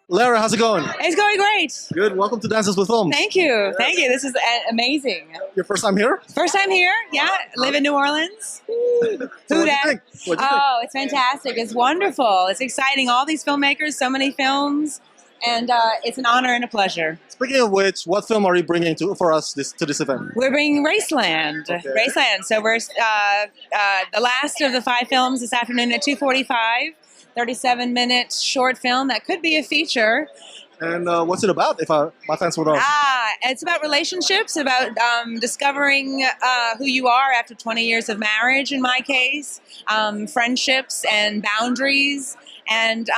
Lara, how's it going? It's going great. Good. Welcome to Dances with Films. Thank you. Thank you. This is amazing. Your first time here? First time here. Yeah. Live in New Orleans. So what do you think? Oh, it's fantastic. It's wonderful. It's exciting. All these filmmakers, so many films. And it's an honor and a pleasure. Speaking of which, what film are you bringing for us to this event? We're bringing Raceland. Okay. Raceland. So we're the last of the 5 films this afternoon at 2:45. 37-minute short film that could be a feature. And what's it about, if my fans would ask? It's about relationships, about discovering who you are after 20 years of marriage, in my case, friendships and boundaries, and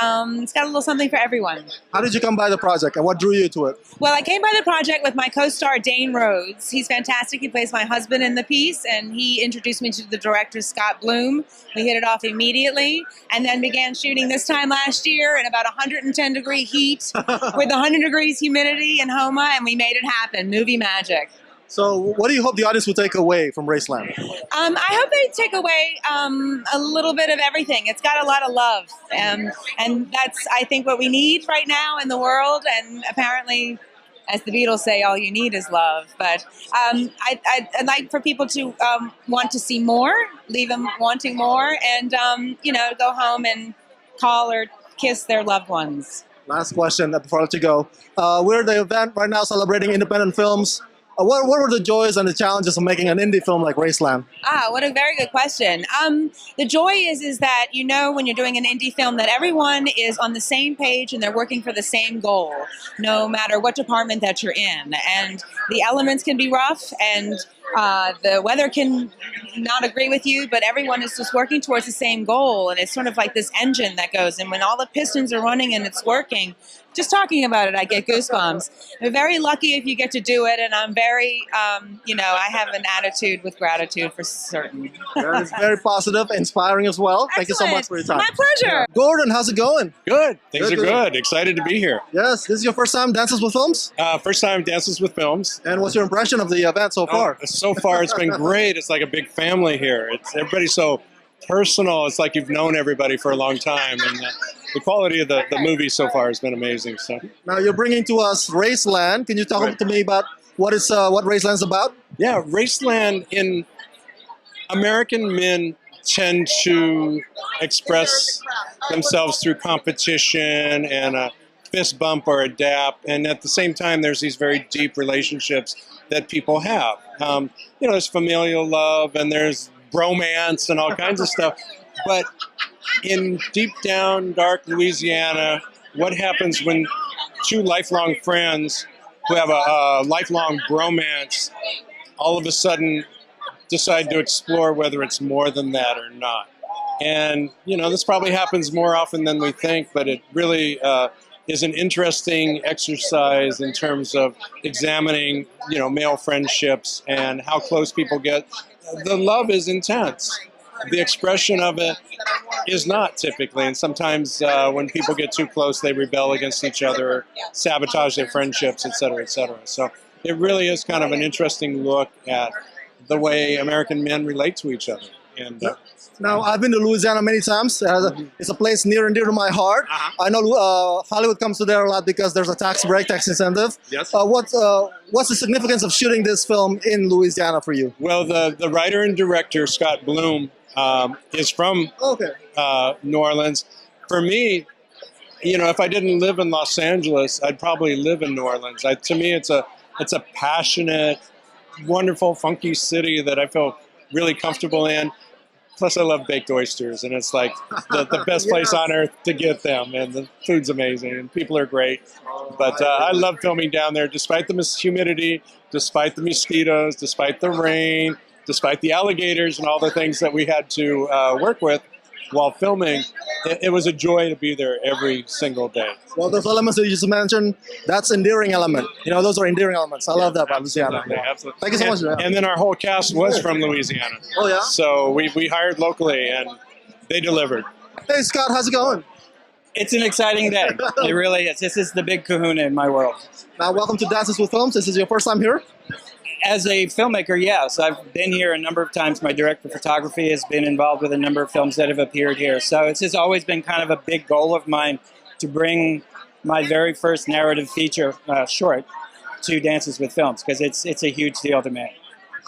it's got a little something for everyone. How did you come by the project, and what drew you to it? Well, I came by the project with my co-star, Dane Rhodes. He's fantastic. He plays my husband in the piece, and he introduced me to the director, Scott Bloom. We hit it off immediately, and then began shooting this time last year in about 110-degree heat with 100 degrees humidity in Homa, and we made it happen. Movie magic. So what do you hope the audience will take away from Raceland? I hope they take away a little bit of everything. It's got a lot of love, and that's, I think, what we need right now in the world, and apparently, as the Beatles say, all you need is love. But I'd like for people to want to see more, leave them wanting more, and go home and call or kiss their loved ones. Last question before I let you go. We're at the event right now celebrating independent films. What were the joys and the challenges of making an indie film like Raceland? What a very good question. The joy is that when you're doing an indie film that everyone is on the same page and they're working for the same goal, no matter what department that you're in. And the elements can be rough, and the weather can not agree with you, but everyone is just working towards the same goal. And it's sort of like this engine that goes, and when all the pistons are running and it's working, just talking about it, I get goosebumps. I'm very lucky if you get to do it, and I'm very, I have an attitude with gratitude for certain. That is very positive, inspiring as well. Excellent. Thank you so much for your time. My pleasure. Gordon, how's it going? Good. Things Good, are good. good. Excited to be here. Yes, this is your first time Dances with Films? First time Dances with Films. And what's your impression of the event so far? So far, it's been great. It's like a big family here. Everybody's so personal. It's like you've known everybody for a long time. And the quality of the movie so far has been amazing. So now you're bringing to us Raceland. Can you talk to me about what Raceland's about? Yeah, Raceland, in American men tend to express themselves through competition and a fist bump or a dap, and at the same time there's these very deep relationships that people have. There's familial love and there's bromance and all kinds of stuff, but in deep down dark Louisiana, what happens when two lifelong friends who have a lifelong bromance all of a sudden decide to explore whether it's more than that or not? And this probably happens more often than we think, but it really is an interesting exercise in terms of examining male friendships and how close people get. The love is intense. The expression of it is not typically, and sometimes when people get too close, they rebel against each other, sabotage their friendships, et cetera, et cetera. So it really is kind of an interesting look at the way American men relate to each other. And now, I've been to Louisiana many times. It's a place near and dear to my heart. I know Hollywood comes to there a lot because there's a tax incentive. Yes. What's the significance of shooting this film in Louisiana for you? Well, the writer and director, Scott Bloom, is from New Orleans. For me, if I didn't live in Los Angeles, I'd probably live in New Orleans. To me, it's a passionate, wonderful, funky city that I feel really comfortable in. Plus, I love baked oysters, and it's like the best place on earth to get them. And the food's amazing, and people are great. But I love filming down there, despite the humidity, despite the mosquitoes, despite the rain, despite the alligators and all the things that we had to work with while filming. It was a joy to be there every single day. Well, those elements that you just mentioned, that's endearing element. Those are endearing elements. I love that about Louisiana. Absolutely. Thank you so much. And then our whole cast was from Louisiana. Oh, yeah? So we hired locally, and they delivered. Hey, Scott, how's it going? It's an exciting day. It really is. This is the big kahuna in my world. Now, welcome to Dances with Films. This is your first time here? As a filmmaker, yes. I've been here a number of times. My director of photography has been involved with a number of films that have appeared here. So it's just always been kind of a big goal of mine to bring my very first narrative feature short to Dances with Films, because it's a huge deal to me.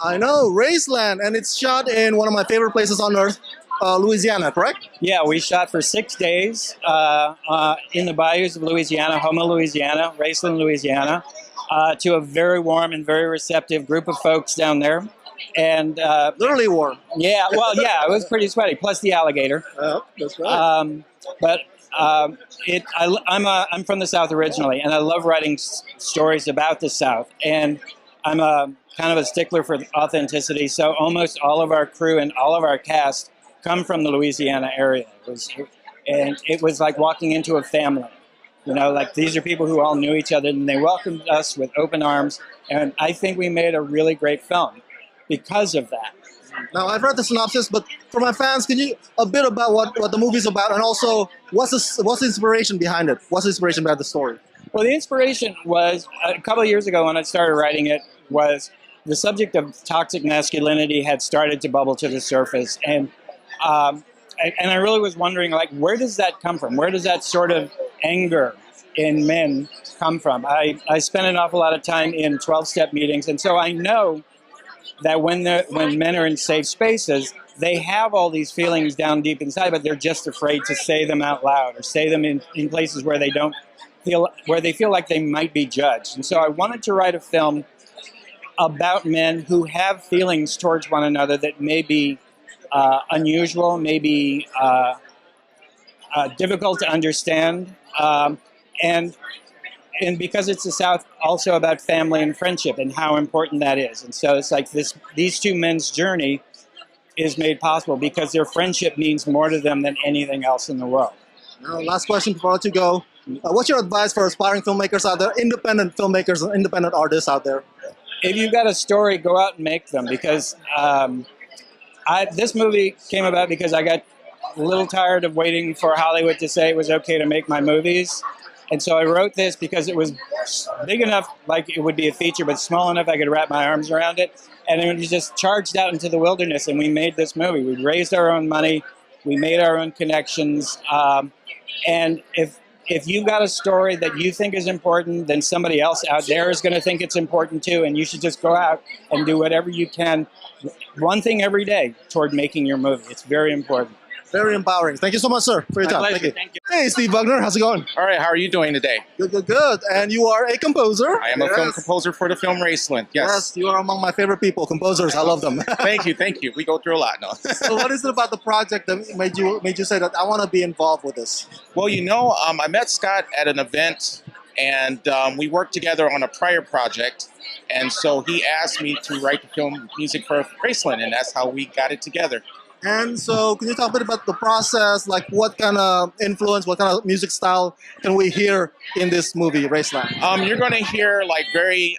I know, Raceland, and it's shot in one of my favorite places on earth, Louisiana, correct? Yeah, we shot for 6 days in the bayous of Louisiana, Houma, Louisiana, Raceland, Louisiana, to a very warm and very receptive group of folks down there. And Literally warm. yeah, well, yeah, it was pretty sweaty, plus the alligator. That's right. But I'm from the South originally, and I love writing stories about the South. And I'm a kind of a stickler for authenticity, so almost all of our crew and all of our cast come from the Louisiana area. It was like walking into a family. You know, like these are people who all knew each other, and they welcomed us with open arms. And I think we made a really great film because of that. Now, I've read the synopsis, but for my fans, can you a bit about what the movie's about, and also what's the inspiration behind it? What's the inspiration behind the story? Well, the inspiration was a couple of years ago when I started writing it. Was the subject of toxic masculinity had started to bubble to the surface, and I really was wondering, like, where does that come from? Where does that sort of anger in men come from? I spent an awful lot of time in 12-step meetings, and so I know that when men are in safe spaces, they have all these feelings down deep inside, but they're just afraid to say them out loud or say them in places where they feel like they might be judged. And so I wanted to write a film about men who have feelings towards one another that may be unusual, maybe difficult to understand, and because it's the South, also about family and friendship and how important that is. And so it's like these two men's journey is made possible because their friendship means more to them than anything else in the world. Now, last question before I let you go. What's your advice for aspiring filmmakers out there, independent filmmakers and independent artists out there? If you've got a story, go out and make them, because this movie came about because I got a little tired of waiting for Hollywood to say it was okay to make my movies. And so I wrote this because it was big enough, like it would be a feature, but small enough I could wrap my arms around it. And it was just charged out into the wilderness, and we made this movie. We raised our own money. We made our own connections. And if you've got a story that you think is important, then somebody else out there is going to think it's important too, and you should just go out and do whatever you can, one thing every day, toward making your movie. It's very important. Very empowering. Thank you so much, sir, for your time. Thank you. Hey, Steve Buckner, how's it going? All right, how are you doing today? Good. And you are a composer. I am a film composer for the film Raceland. Yes, you are among my favorite people, composers. I love them. Thank you. We go through a lot now. So what is it about the project that made you say that I want to be involved with this? Well, I met Scott at an event, and we worked together on a prior project. And so he asked me to write the film music for Raceland, and that's how we got it together. And so can you talk a bit about the process, like what kind of influence, what kind of music style can we hear in this movie, Raceland? You're going to hear like very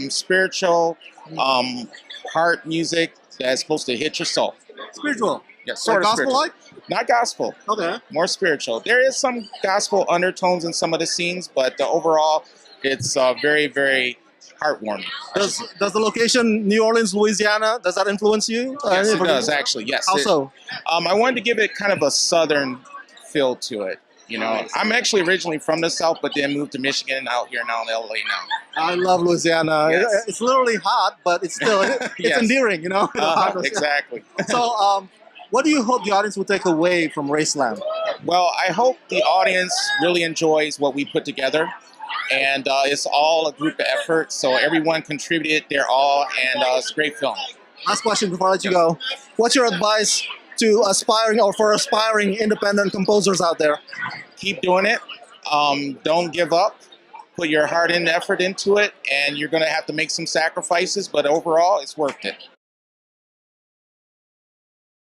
spiritual, heart music that's supposed to hit your soul. Spiritual? Yes, Like sort of gospel-like? spiritual. Not gospel. Okay. More spiritual. There is some gospel undertones in some of the scenes, but overall, it's very, very heartwarming. Does the location, New Orleans, Louisiana, does that influence you? Yes, it does, actually, yes. How so? I wanted to give it kind of a southern feel to it. I'm actually originally from the South, but then moved to Michigan and out here now in LA now. I love Louisiana. Yes. It's literally hot, but it's still it's Yes. endearing, Exactly. So, what do you hope the audience will take away from Raceland? Well, I hope the audience really enjoys what we put together. And it's all a group effort, so everyone contributed their all, and it's a great film. Last question before I let you go. What's your advice to aspiring independent composers out there? Keep doing it. Don't give up. Put your heart and effort into it, and you're going to have to make some sacrifices, but overall, it's worth it.